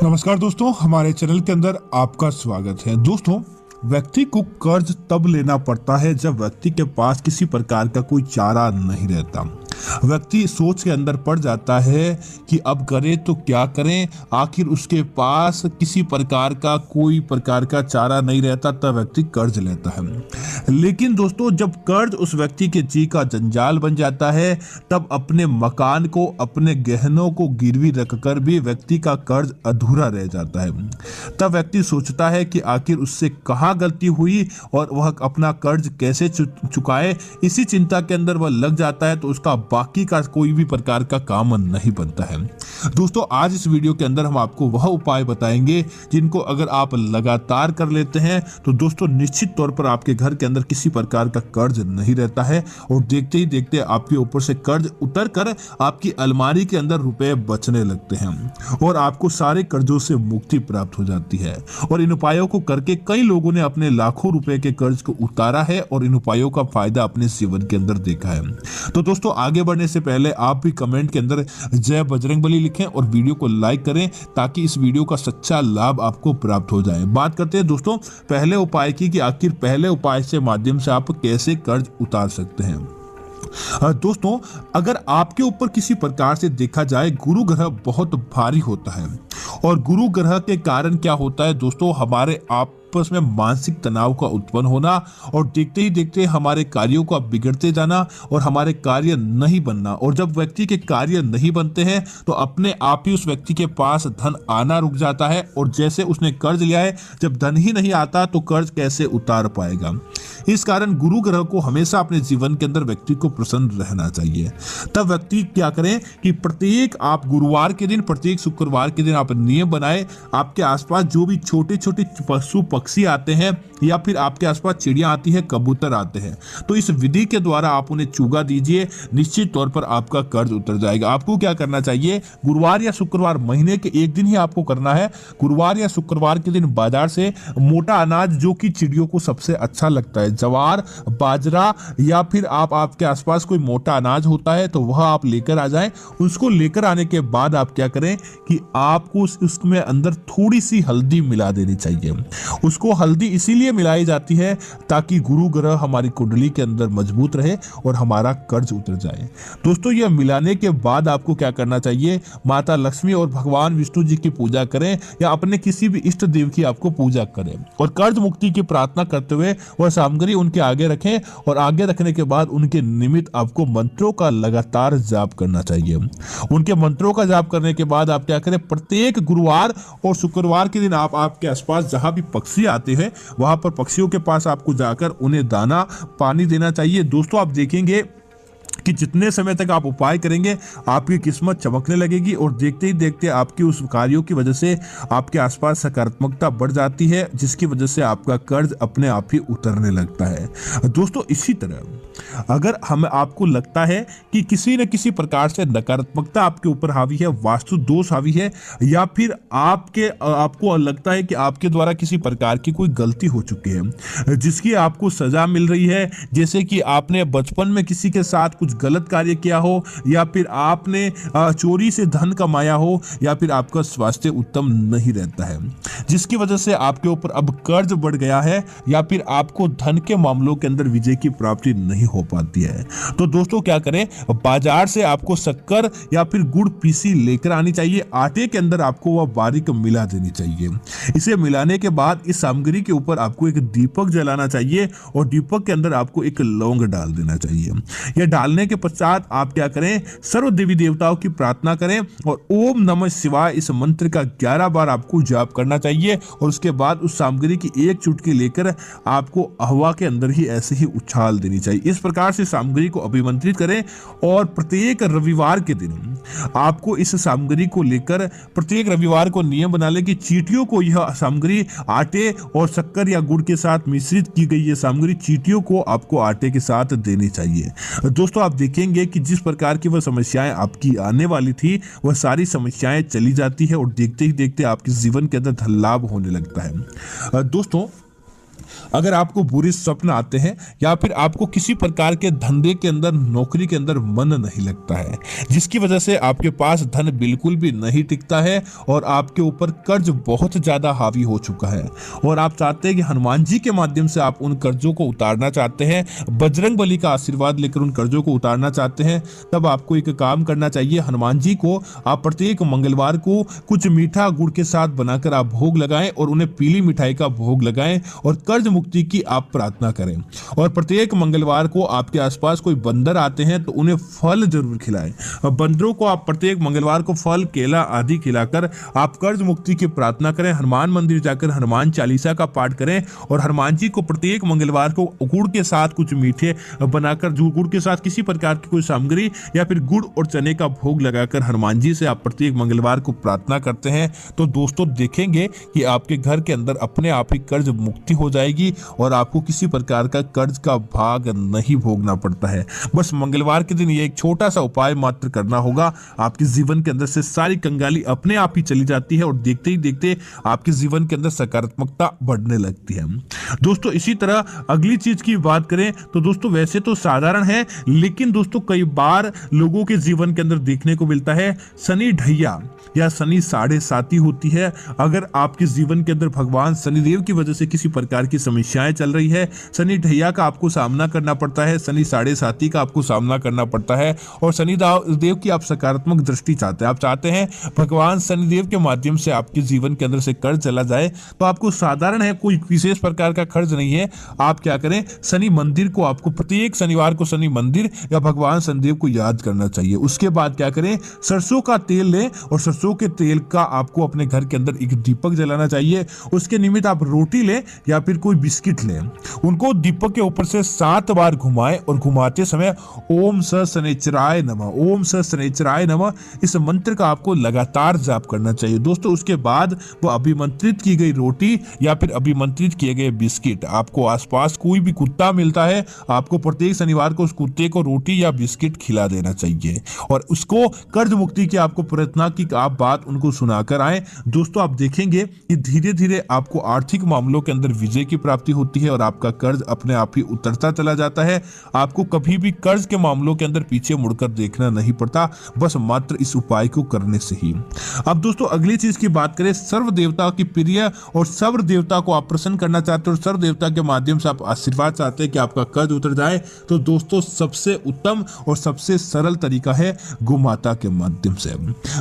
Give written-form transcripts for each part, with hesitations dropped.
नमस्कार दोस्तों, हमारे चैनल के अंदर आपका स्वागत है। दोस्तों, व्यक्ति को कर्ज तब लेना पड़ता है जब व्यक्ति के पास किसी प्रकार का कोई चारा नहीं रहता। व्यक्ति सोच के अंदर पड़ जाता है कि अब करे तो क्या करें, आखिर उसके पास किसी प्रकार का कोई प्रकार का चारा नहीं रहता, तब व्यक्ति कर्ज लेता है। लेकिन दोस्तों, जब कर्ज उस व्यक्ति के जी का जंजाल बन जाता है, तब अपने मकान को, अपने गहनों को गिरवी रखकर भी व्यक्ति का कर्ज अधूरा रह जाता है। तब व्यक्ति सोचता है कि आखिर उससे कहाँ गलती हुई और वह अपना कर्ज कैसे चुकाए। इसी चिंता के अंदर वह लग जाता है, तो उसका बाकी का कोई भी प्रकार का काम नहीं बनता है। दोस्तों, आज इस वीडियो के अंदर हम आपको वह उपाय बताएंगे जिनको अगर आप लगातार कर लेते हैं तो दोस्तों निश्चित तौर पर आपके घर के अंदर किसी प्रकार का कर्ज नहीं रहता है और देखते ही देखते आपके ऊपर से कर्ज उतर कर आपकी अलमारी के अंदर रुपए बचने लगते हैं और आपको सारे कर्जों से मुक्ति प्राप्त हो जाती है। और इन उपायों को करके कई लोगों ने अपने लाखों रुपए के कर्ज को उतारा है और इन उपायों का फायदा अपने जीवन के अंदर देखा है। तो दोस्तों, आगे बढ़ने से पहले आप भी कमेंट के अंदर जय बजरंगबली लिखें और वीडियो को लाइक करें ताकि इस वीडियो का सच्चा लाभ आपको प्राप्त हो जाए। बात करते हैं दोस्तों पहले उपाय की कि आखिर पहले उपाय से माध्यम से आप कैसे कर्ज उतार सकते हैं। दोस्तों, अगर आपके ऊपर किसी प्रकार से देखा जाए, गुरु ग्रह बहुत भारी होता है और गुरु ग्रह के कारण क्या होता है दोस्तों, हमारे आपस में मानसिक तनाव का उत्पन्न होना और देखते ही देखते हमारे कार्यों का बिगड़ते जाना और हमारे कार्य नहीं बनना। और जब व्यक्ति के कार्य नहीं बनते हैं तो अपने आप ही उस व्यक्ति के पास धन आना रुक जाता है और जैसे उसने कर्ज लिया है, जब धन ही नहीं आता तो कर्ज कैसे उतार पाएगा। इस कारण गुरु ग्रह को हमेशा अपने जीवन के अंदर व्यक्ति को प्रसन्न रहना चाहिए। तब व्यक्ति क्या करें कि प्रत्येक आप गुरुवार के दिन, प्रत्येक शुक्रवार के दिन आप नियम बनाए, आपके आसपास जो भी छोटे छोटे पशु पक्षी आते हैं या फिर आपके आसपास चिड़िया आती है, कबूतर आते हैं, तो इस विधि के द्वारा आप उन्हें चुगा दीजिए। निश्चित तौर पर आपका कर्ज उतर जाएगा। आपको क्या करना चाहिए, गुरुवार या शुक्रवार, महीने के एक दिन ही आपको करना है। गुरुवार या शुक्रवार के दिन बाजार से मोटा अनाज जो कि चिड़ियों को सबसे अच्छा लगता है, ज्वार, बाजरा या फिर आपके आसपास कोई मोटा अनाज होता है तो वह आप लेकर आ जाएं। उसको लेकर आने के बाद आप क्या करें कि आपको उसमें अंदर थोड़ी सी हल्दी मिला देनी चाहिए। उसको हल्दी इसीलिए मिलाई जाती है ताकि गुरु ग्रह हमारी कुंडली के अंदर मजबूत रहे और हमारा कर्ज उतर जाए। दोस्तों, यह मिलाने के बाद आपको क्या करना चाहिए, माता लक्ष्मी और भगवान विष्णु जी की पूजा करें या अपने किसी भी इष्ट देव की आपको पूजा करें और कर्ज मुक्ति की प्रार्थना करते हुए वह सामग्री उनके आगे रखें और आगे रखने के बाद उनके निमित्त आपको मंत्रों का लगातार जाप करना चाहिए। उनके मंत्रों का जाप करने के बाद आप क्या करें, प्रत्येक गुरुवार और शुक्रवार के दिन आप आपके आसपास जहां भी पक्षी आते हैं वहां पर पक्षियों के पास आपको जाकर उन्हें दाना पानी देना चाहिए। दोस्तों, आप देखेंगे कि जितने समय तक आप उपाय करेंगे आपकी किस्मत चमकने लगेगी और देखते ही देखते आपकी उस कार्यों की वजह से आपके आसपास सकारात्मकता बढ़ जाती है, जिसकी वजह से आपका कर्ज अपने आप ही उतरने लगता है। दोस्तों, इसी तरह अगर आपको लगता है कि किसी न किसी प्रकार से नकारात्मकता आपके ऊपर हावी है, वास्तु दोष हावी है या फिर आपको लगता है कि आपके द्वारा किसी प्रकार की कोई गलती हो चुकी है जिसकी आपको सजा मिल रही है, जैसे कि आपने बचपन में किसी के साथ कुछ गलत कार्य किया हो या फिर आपने चोरी से धन कमाया हो या फिर आपका स्वास्थ्य उत्तम नहीं रहता है जिसकी वजह से आपके ऊपर अब कर्ज बढ़ गया है या फिर आपको धन के मामलों के अंदर विजय की प्राप्ति नहीं हो पाती है, तो दोस्तों क्या करें, बाजार से आपको शक्कर या फिर गुड़ पीसी लेकर आनी चाहिए। आटे के अंदर आपको वह बारीक मिला देनी चाहिए। इसे मिलाने के बाद इस सामग्री के ऊपर आपको एक दीपक जलाना चाहिए और दीपक के अंदर आपको एक लौंग डाल देना चाहिए। यह डालने के पश्चात आप क्या करें, सर्व देवी देवताओं की प्रार्थना करें और ओम नमः शिवाय इस मंत्र का 11 बार आपको जाप करना चाहिए और उसके बाद उस सामग्री की एक चुटकी लेकर आपको हवा के अंदर ही ऐसे ही उछाल देनी चाहिए। इस प्रकार से सामग्री को अभिमंत्रित करें और प्रत्येक रविवार के दिन आपको इस सामग्री को लेकर प्रत्येक रविवार को नियम बना ले कि चींटियों को यह सामग्री आटे और शक्कर या गुड़ के साथ मिश्रित की गई ये सामग्री चींटियों को आपको आटे के साथ देनी चाहिए। दोस्तों, आप देखेंगे कि जिस प्रकार की वह समस्याएं आपकी आने वाली थी वह सारी समस्याएं चली जाती है और देखते ही देखते आपके जीवन के अंदर धन लाभ होने लगता है। दोस्तों, अगर आपको बुरे स्वप्न आते हैं या फिर आपको किसी प्रकार के धंधे के अंदर, नौकरी के अंदर मन नहीं लगता है, जिसकी वजह से आपके पास धन बिल्कुल भी नहीं टिकता है और आपके ऊपर कर्ज बहुत ज्यादा हावी हो चुका है और आप चाहते हैं कि हनुमान जी के माध्यम से आप उन कर्जों को उतारना चाहते हैं, बजरंग बली का आशीर्वाद लेकर उन कर्जों को उतारना चाहते हैं, तब आपको एक काम करना चाहिए। हनुमान जी को आप प्रत्येक मंगलवार को कुछ मीठा गुड़ के साथ बनाकर आप भोग लगाएं और उन्हें पीली मिठाई का भोग लगाएं और कर्ज मुक्ति की आप प्रार्थना करें। और प्रत्येक मंगलवार को आपके आसपास कोई बंदर आते हैं तो उन्हें फल जरूर खिलाएं और बंदरों को आप प्रत्येक मंगलवार को फल, केला आदि खिलाकर आप कर्ज मुक्ति की प्रार्थना करें। हनुमान मंदिर जाकर हनुमान चालीसा का पाठ करें और हनुमान जी को प्रत्येक मंगलवार को गुड़ के साथ कुछ मीठे बनाकर, जो गुड़ के साथ किसी प्रकार की कोई सामग्री या फिर गुड़ और चने का भोग लगाकर हनुमान जी से आप प्रत्येक मंगलवार को प्रार्थना करते हैं तो दोस्तों देखेंगे कि आपके घर के अंदर अपने आप ही कर्ज मुक्ति हो जाएगी और आपको किसी प्रकार का कर्ज का भाग नहीं भोगना पड़ता है। बस मंगलवार के दिन ये एक छोटा सा उपाय मात्र करना होगा, आपके जीवन के अंदर से सारी कंगाली अपने आप ही चली जाती है और देखते ही देखते आपके जीवन के अंदर सकारात्मकता बढ़ने लगती है। दोस्तों इसी तरह अगली चीज की बात करें तो दोस्तों वैसे तो साधारण है, लेकिन दोस्तों कई बार लोगों के जीवन के अंदर देखने को मिलता है शनि ढैया या शनि साढ़े साती होती है। अगर आपके जीवन के अंदर भगवान शनिदेव की वजह से किसी प्रकार की समस्याएं चल रही है, शनि ढैया का आपको सामना करना पड़ता है, शनि साढ़े साती का आपको सामना करना पड़ता है और शनि देव की आप सकारात्मक दृष्टि चाहते हैं, आप चाहते हैं भगवान शनिदेव के माध्यम से आपके जीवन के अंदर से कर्ज चला जाए, तो आपको साधारण है, कोई विशेष प्रकार का खर्च नहीं है। आप क्या करें, शनि मंदिर को आपको प्रत्येक शनिवार को शनि मंदिर या भगवान शनिदेव को याद करना चाहिए। उसके बाद क्या करें, सरसों का तेल लें और सरसों के तेल का आपको अपने घर के अंदर एक दीपक जलाना चाहिए। उसके निमित्त आप रोटी लें या फिर कोई बिस्किट लें, उनको दीपक के ऊपर से 7 बार घुमाएं और घुमाते समय ओम स शनिचराय नमः, ओम स शनिचराय नमः इस मंत्र का आपको लगातार जाप करना चाहिए। दोस्तों उसके बाद वो अभिमंत्रित की गई रोटी या फिर अभिमंत्रित किए गए बिस्किट, आपको आसपास कोई भी कुत्ता मिलता है, आपको प्रत्येक शनिवार को उस कुत्ते को रोटी या बिस्किट खिला देना चाहिए और उसको कर्ज मुक्ति की आपको प्रार्थना की आप बात उनको सुनाकर आए। दोस्तों आप देखेंगे कि धीरे धीरे आपको आर्थिक मामलों के अंदर विजय की प्राप्ति होती है और आपका कर्ज अपने आप ही उतरता चला जाता है। आपको कभी भी कर्ज के मामलों के अंदर पीछे मुड़कर देखना नहीं पड़ता, बस मात्र इस उपाय को करने से ही। अब दोस्तों अगली चीज की बात करें, सर्व देवता की प्रिय और सर्व देवता को आप प्रसन्न करना चाहते हो और सर्व देवता के माध्यम से आप आशीर्वाद चाहते हैं कि आपका कर्ज उतर जाए, तो दोस्तों सबसे उत्तम और सबसे सरल तरीका है गोमाता के माध्यम से।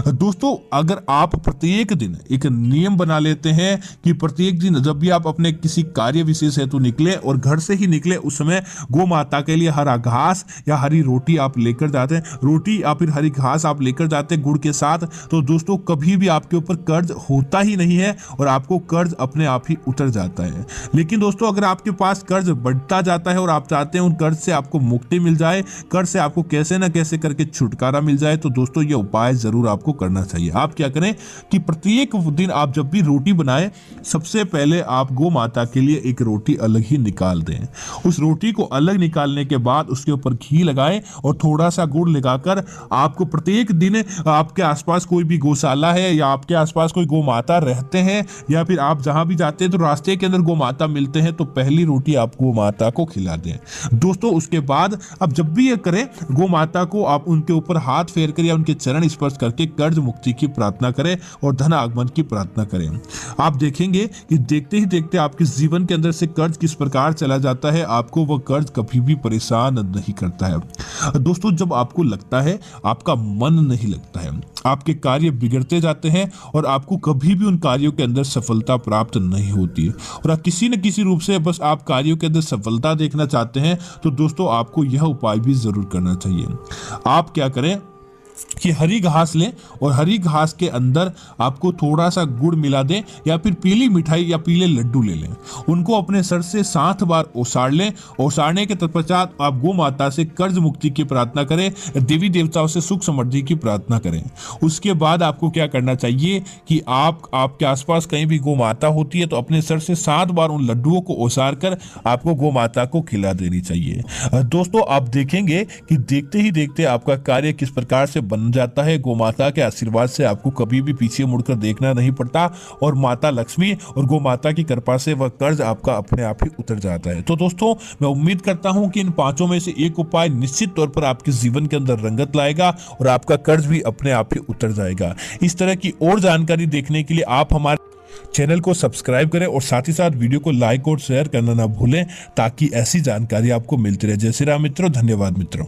दोस्तों अगर आप प्रत्येक दिन एक नियम बना लेते हैं कि प्रत्येक दिन जब भी आप अपने किसी कार्य विशेष हेतु निकले और घर से ही निकले, उस समय गौ माता के लिए हरा घास या हरी रोटी आप लेकर जाते हैं, रोटी या फिर हरी घास आप लेकर जाते हैं गुड़ के साथ, तो दोस्तों कभी भी आपके ऊपर कर्ज होता ही नहीं है और आपको कर्ज अपने आप ही उतर जाता है। लेकिन दोस्तों अगर आपके पास कर्ज बढ़ता जाता है और आप चाहते हैं उन कर्ज से आपको मुक्ति मिल जाए, कर्ज से आपको कैसे ना कैसे करके छुटकारा मिल जाए, तो दोस्तों ये उपाय जरूर आपको करना चाहिए। आप क्या करें कि प्रत्येक दिन आप जब भी रोटी बनाएं, सबसे पहले आप गौ माता के लिए एक रोटी अलग ही निकाल दें। उस रोटी को अलग निकालने के बाद उसके ऊपर घी लगाएं और थोड़ा सा गुड़ लगाकर आपको प्रत्येक दिन, आपके आसपास कोई भी गौशाला है या आपके आसपास कोई गौ माता रहते हैं या फिर आप जहां भी जाते हैं तो रास्ते के अंदर गौ माता मिलते हैं, तो पहली रोटी आप गौ माता को खिला दें। दोस्तों उसके बाद अब जब भी ये करें, गौ माता को आप उनके ऊपर हाथ फेर कर या उनके चरण स्पर्श करके कर्ज मुक्ति की प्रार्थना करें और धन आगमन की प्रार्थना करें। आप देखेंगे कि देखते ही देखते आपके जीवन के अंदर से कर्ज किस प्रकार चला जाता है, आपको वह कर्ज कभी भी परेशान नहीं करता है। दोस्तों जब आपको लगता है आपका मन नहीं लगता है, आपके कार्य बिगड़ते जाते हैं और आपको कभी भी उन कार्यों के अंदर सफलता प्राप्त नहीं होती और आप किसी न किसी रूप से बस आप कार्यों के अंदर सफलता देखना चाहते हैं, तो दोस्तों आपको यह उपाय भी जरूर करना चाहिए। आप क्या करें कि हरी घास लें और हरी घास के अंदर आपको थोड़ा सा गुड़ मिला दें या फिर पीली मिठाई या पीले लड्डू ले लें, उनको अपने सर से 7 बार ओसाड़ लें। ओसाड़ने के तत्पश्चात आप गौ माता से कर्ज मुक्ति की प्रार्थना करें, देवी देवताओं से सुख समृद्धि की प्रार्थना करें। उसके बाद आपको क्या करना चाहिए कि आपके आसपास कहीं भी गौ माता होती है तो अपने सर से 7 बार उन लड्डुओं को ओसार कर आपको गौ माता को खिला देनी चाहिए। दोस्तों आप देखेंगे कि देखते ही देखते आपका कार्य किस प्रकार से बन जाता है। गौ माता के आशीर्वाद से आपको कभी भी पीछे मुड़कर देखना नहीं पड़ता और माता लक्ष्मी और गौ माता की कृपा से वह कर्ज आपका अपने आप ही उतर जाता है। तो दोस्तों, मैं उम्मीद करता हूं कि इन पांचों में से एक उपाय निश्चित तौर पर आपके जीवन के अंदर रंगत लाएगा और आपका कर्ज भी अपने आप ही उतर जाएगा। इस तरह की और जानकारी देखने के लिए आप हमारे चैनल को सब्सक्राइब करें और साथ ही साथ वीडियो को लाइक और शेयर करना ना भूलें, ताकि ऐसी जानकारी आपको मिलती रहे। जय श्री राम मित्रों, धन्यवाद मित्रों।